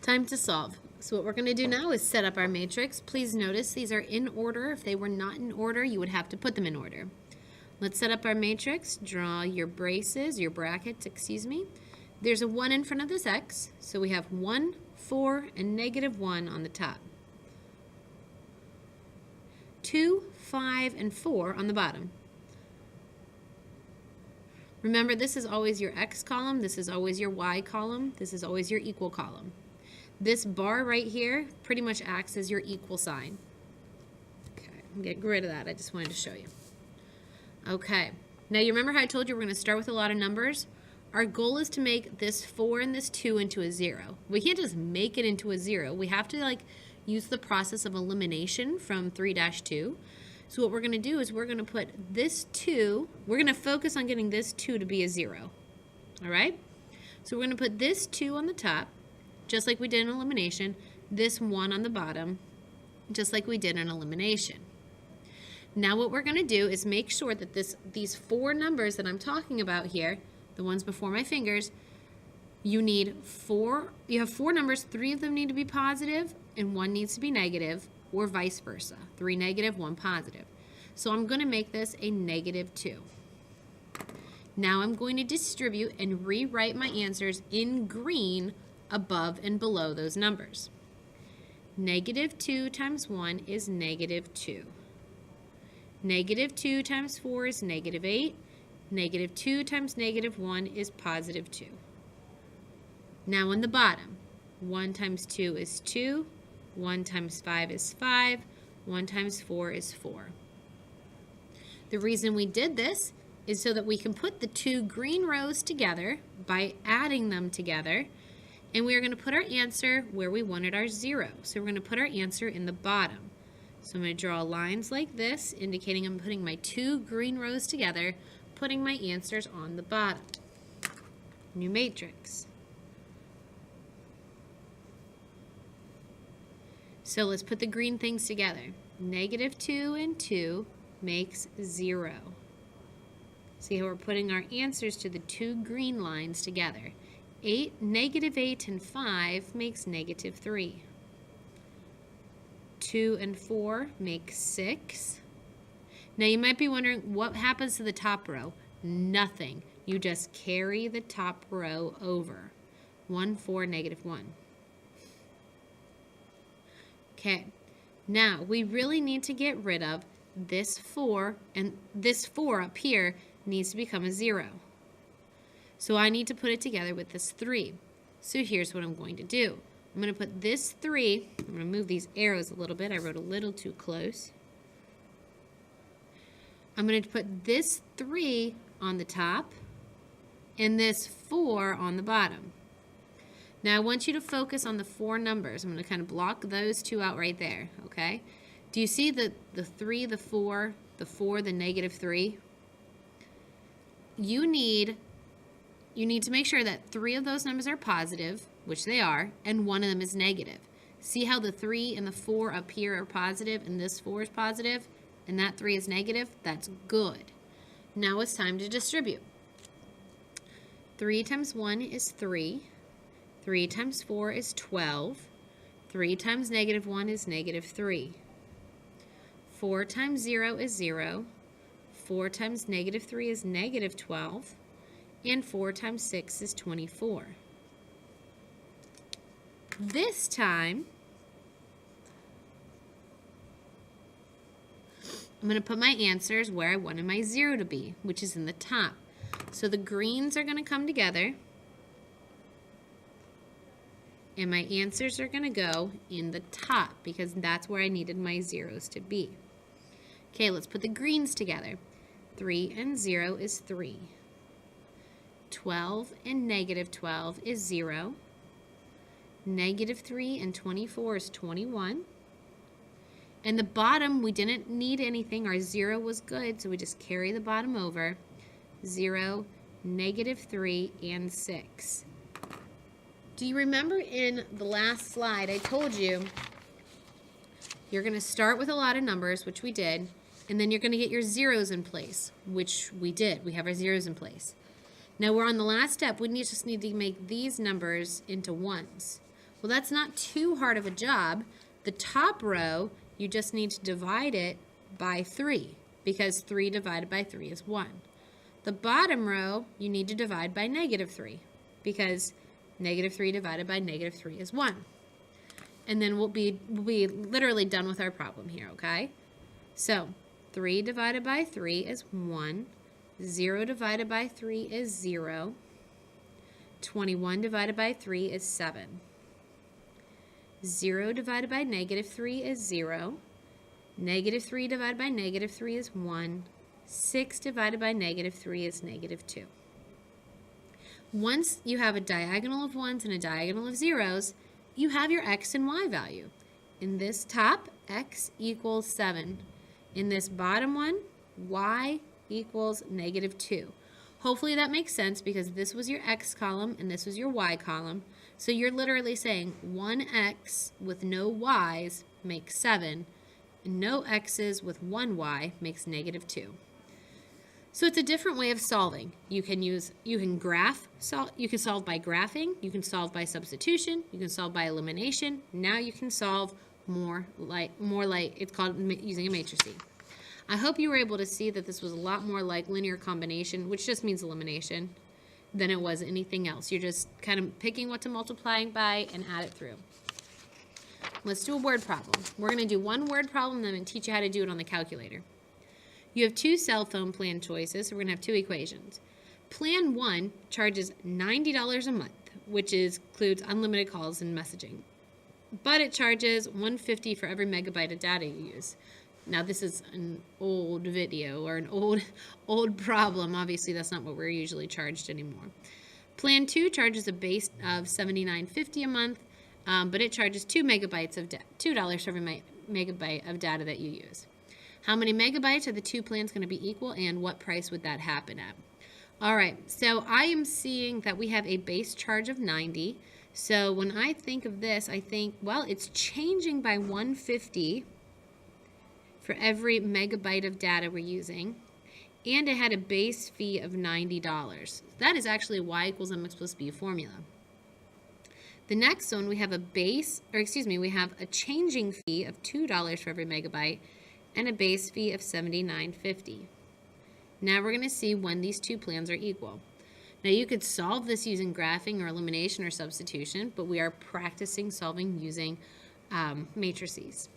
Time to solve. So what we're going to do now is set up our matrix. Please notice these are in order. If they were not in order, you would have to put them in order. Let's set up our matrix. Draw your braces, your brackets, excuse me. There's a 1 in front of this x, so we have 1, 4, and -1 on the top. 2, 5, and 4 on the bottom. Remember, this is always your x column, this is always your y column, this is always your equal column. This bar right here pretty much acts as your equal sign. Okay, I'm getting rid of that. I just wanted to show you. Okay, now you remember how I told you we're going to start with a lot of numbers? Our goal is to make this 4 and this 2 into a 0. We can't just make it into a 0. We have to use the process of elimination from 3-2. So what we're going to do is we're going to put this 2, we're going to focus on getting this 2 to be a 0. All right? So we're going to put this 2 on the top, just like we did in elimination, this 1 on the bottom, just like we did in elimination. Now what we're going to do is make sure that these 4 numbers that I'm talking about here, the ones before my fingers, you have 4 numbers, 3 of them need to be positive and 1 needs to be negative, or vice versa, 3 negative, 1 positive. So I'm going to make this a -2. Now I'm going to distribute and rewrite my answers in green above and below those numbers. -2 times 1 is -2. -2 times 4 is -8. -2 times -1 is +2. Now on the bottom, 1 times 2 is 2, 1 times 5 is 5, 1 times 4 is 4. The reason we did this is so that we can put the 2 green rows together by adding them together, and we are going to put our answer where we wanted our 0. So we're going to put our answer in the bottom. So I'm going to draw lines like this, indicating I'm putting my 2 green rows together, putting my answers on the bottom. New matrix. So let's put the green things together. -2 and 2 makes 0. See how we're putting our answers to the 2 green lines together. -8 and 5 makes -3. 2 and 4 make 6. Now you might be wondering, what happens to the top row? Nothing. You just carry the top row over. 1, 4, -1. Okay, now we really need to get rid of this 4, and this 4 up here needs to become a 0. So I need to put it together with this 3. So here's what I'm going to do. I'm going to put this 3, I'm going to move these arrows a little bit. I wrote a little too close. I'm going to put this 3 on the top and this 4 on the bottom. Now I want you to focus on the 4 numbers. I'm going to kind of block those 2 out right there, okay? Do you see the 3, the 4, the -3? You need to make sure that 3 of those numbers are positive, which they are, and 1 of them is negative. See how the 3 and the 4 up here are positive and this 4 is positive and that 3 is negative? That's good. Now it's time to distribute. 3 times 1 is 3. 3 times 4 is 12. 3 times -1 is -3. 4 times 0 is 0. 4 times -3 is -12. And 4 times 6 is 24. This time, I'm going to put my answers where I wanted my 0 to be, which is in the top. So the greens are going to come together, and my answers are going to go in the top because that's where I needed my 0s to be. Okay, let's put the greens together. 3 and 0 is 3. 12 and -12 is 0. -3 and 24 is 21. And the bottom, we didn't need anything. Our 0 was good, so we just carry the bottom over. 0, -3, and 6. Do you remember in the last slide I told you you're going to start with a lot of numbers, which we did, and then you're going to get your 0s in place, which we did. We have our 0s in place. Now we're on the last step. We just need to make these numbers into 1s. Well, that's not too hard of a job. The top row, you just need to divide it by 3 because 3 divided by 3 is 1. The bottom row, you need to divide by -3 because -3 divided by -3 is 1. And then we'll be literally done with our problem here, okay? So 3 divided by 3 is 1. 0 divided by 3 is 0. 21 divided by 3 is 7. 0 divided by -3 is 0. -3 divided by -3 is 1. 6 divided by -3 is -2. Once you have a diagonal of 1s and a diagonal of 0s, you have your x and y value. In this top, x equals 7. In this bottom one, y equals -2. Hopefully that makes sense because this was your x column and this was your y column. So you're literally saying 1x with no y's makes 7, and no x's with 1 y makes -2. So it's a different way of solving. You can solve by graphing, you can solve by substitution, you can solve by elimination. Now you can solve more like it's called using a matrices. I hope you were able to see that this was a lot more like linear combination, which just means elimination, than it was anything else. You're just kind of picking what to multiply by and add it through. Let's do a word problem. We're going to do one word problem, then I'm going to teach you how to do it on the calculator. You have 2 cell phone plan choices, so we're going to have 2 equations. Plan 1 charges $90 a month, which includes unlimited calls and messaging. But it charges $150 for every megabyte of data you use. Now this is an old video or an old problem. Obviously that's not what we're usually charged anymore. Plan 2 charges a base of $79.50 a month, but it charges $2 for every megabyte of data that you use. How many megabytes are the 2 plans going to be equal, and what price would that happen at? All right, so I am seeing that we have a base charge of 90. So when I think of this, I think, well, it's changing by $150 for every megabyte of data we're using, and it had a base fee of $90. That is actually a y equals mx plus b formula. The next one, we have we have a changing fee of $2 for every megabyte and a base fee of $79.50. Now we're going to see when these 2 plans are equal. Now you could solve this using graphing or elimination or substitution, but we are practicing solving using matrices.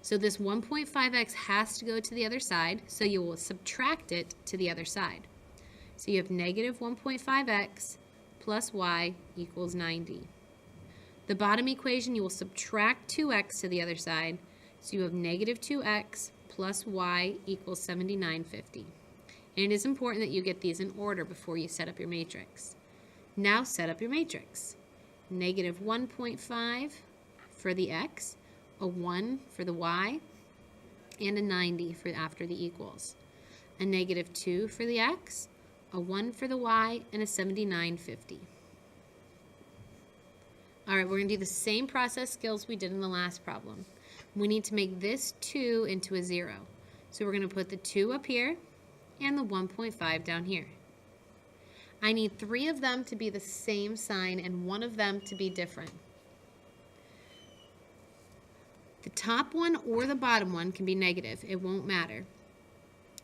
So this 1.5x has to go to the other side, so you will subtract it to the other side. So you have -1.5x plus y equals 90. The bottom equation, you will subtract 2x to the other side, so you have -2x plus y equals $79.50. And it is important that you get these in order before you set up your matrix. Now set up your matrix. -1.5 for the x, a 1 for the y, and a 90 for after the equals. A -2 for the x, a 1 for the y, and a $79.50. All right, we're going to do the same process skills we did in the last problem. We need to make this 2 into a 0. So we're going to put the 2 up here and the 1.5 down here. I need 3 of them to be the same sign and 1 of them to be different. The top one or the bottom one can be negative. It won't matter.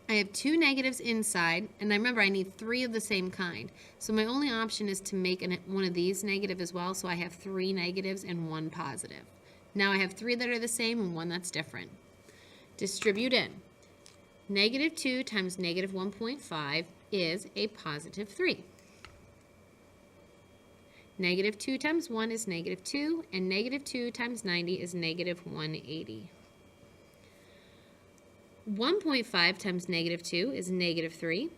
I have 2 negatives inside, and I remember I need 3 of the same kind. So my only option is to make one of these negative as well, so I have 3 negatives and 1 positive. Now I have 3 that are the same and 1 that's different. Distribute in. -2 times -1.5 is a +3. -2 times 1 is -2, and -2 times 90 is -180. 1.5 times -2 is -3.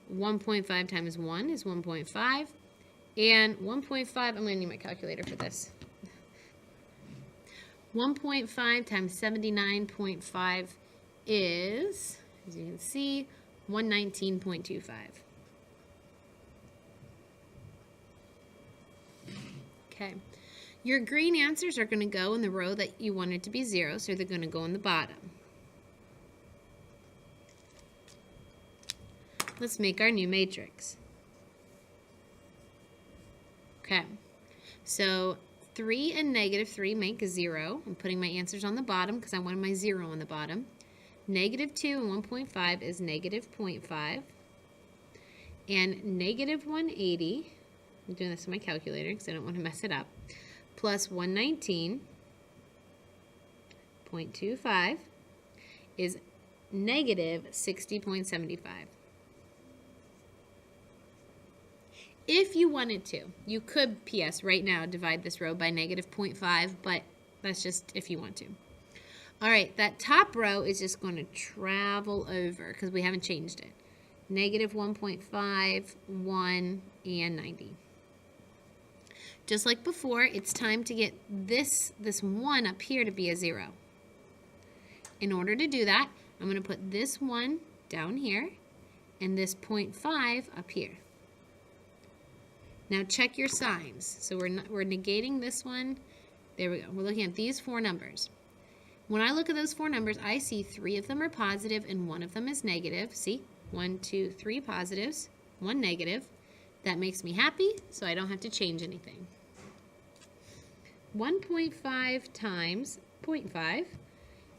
1.5 times 1 is 1.5. And 1.5, I'm going to need my calculator for this. 1.5 times 79.5 is, as you can see, 119.25. Okay. Your green answers are going to go in the row that you wanted to be 0, so they're going to go in the bottom. Let's make our new matrix. Okay, so 3 and negative 3 make 0. I'm putting my answers on the bottom because I wanted my 0 on the bottom. Negative 2 and 1.5 is negative 0.5. And negative 180, I'm doing this on my calculator because I don't want to mess it up, plus 119.25 is negative 60.75. If you wanted to, you could, P.S., right now divide this row by negative 0.5, but that's just if you want to. All right, that top row is just going to travel over because we haven't changed it. Negative 1.5, 1, and 90. Just like before, it's time to get this 1 up here to be a 0. In order to do that, I'm going to put this 1 down here and this 0.5 up here. Now check your signs. So we're negating this one. There we go. We're looking at these 4 numbers. When I look at those 4 numbers, I see 3 of them are positive and 1 of them is negative. See? 1, 2, 3 positives, 1 negative. That makes me happy, so I don't have to change anything. 1.5 times 0.5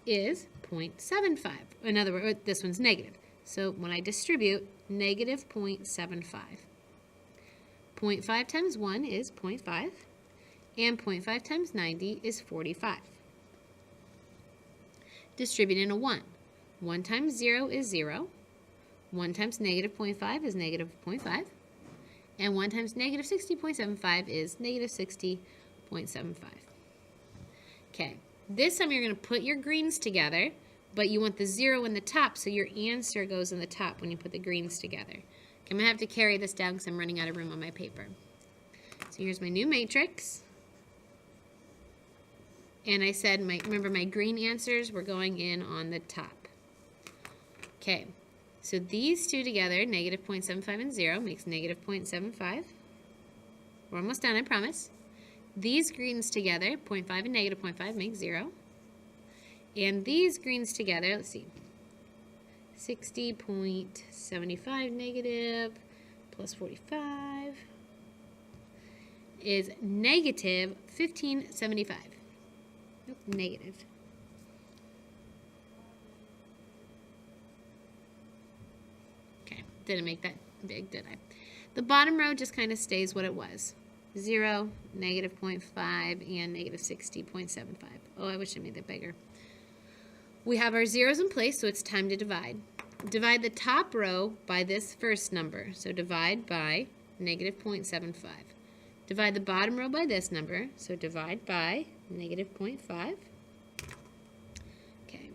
is 0.75. In other words, this one's negative. So when I distribute, negative 0.75. 0.5 times 1 is 0.5, and 0.5 times 90 is 45. Distributing a 1. 1 times 0 is 0. 1 times negative 0.5 is negative 0.5. And 1 times negative 60.75 is negative 60.75. Okay, this time you're going to put your greens together, but you want the 0 in the top, so your answer goes in the top when you put the greens together. I'm going to have to carry this down because I'm running out of room on my paper. So here's my new matrix. And I said, remember my green answers were going in on the top. Okay, so these two together, negative 0.75 and 0, makes negative 0.75. We're almost done, I promise. These greens together, 0.5 and negative 0.5, make 0. And these greens together, let's see. 60.75 negative plus 45 is negative 1575. Nope, negative. Okay, didn't make that big, did I? The bottom row just kind of stays what it was. 0, negative 0.5, and negative 60.75. Oh, I wish I made that bigger. We have our zeros in place, so it's time to divide. Divide the top row by this first number, so divide by negative 0.75. Divide the bottom row by this number, so divide by negative 0.5. Okay,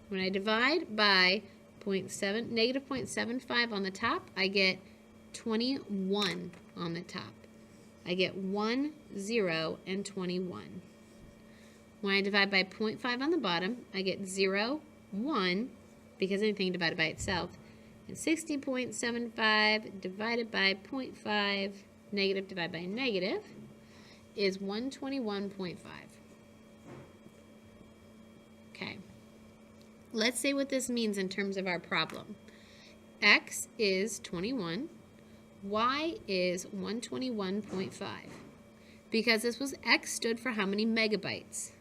when I divide by negative 0.75 on the top, I get 21 on the top. I get 1, 0, and 21. When I divide by 0.5 on the bottom, I get 0, 1, because anything divided by itself, and 60.75 divided by 0.5, negative divided by negative, is 121.5. Okay. Let's say what this means in terms of our problem. X is 21. Y is 121.5. Because this was X stood for how many megabytes?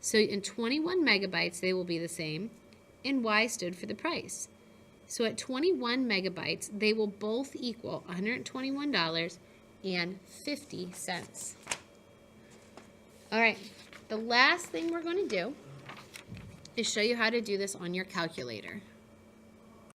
So in 21 megabytes, they will be the same, and Y stood for the price. So at 21 megabytes, they will both equal $121.50. All right, the last thing we're going to do is show you how to do this on your calculator.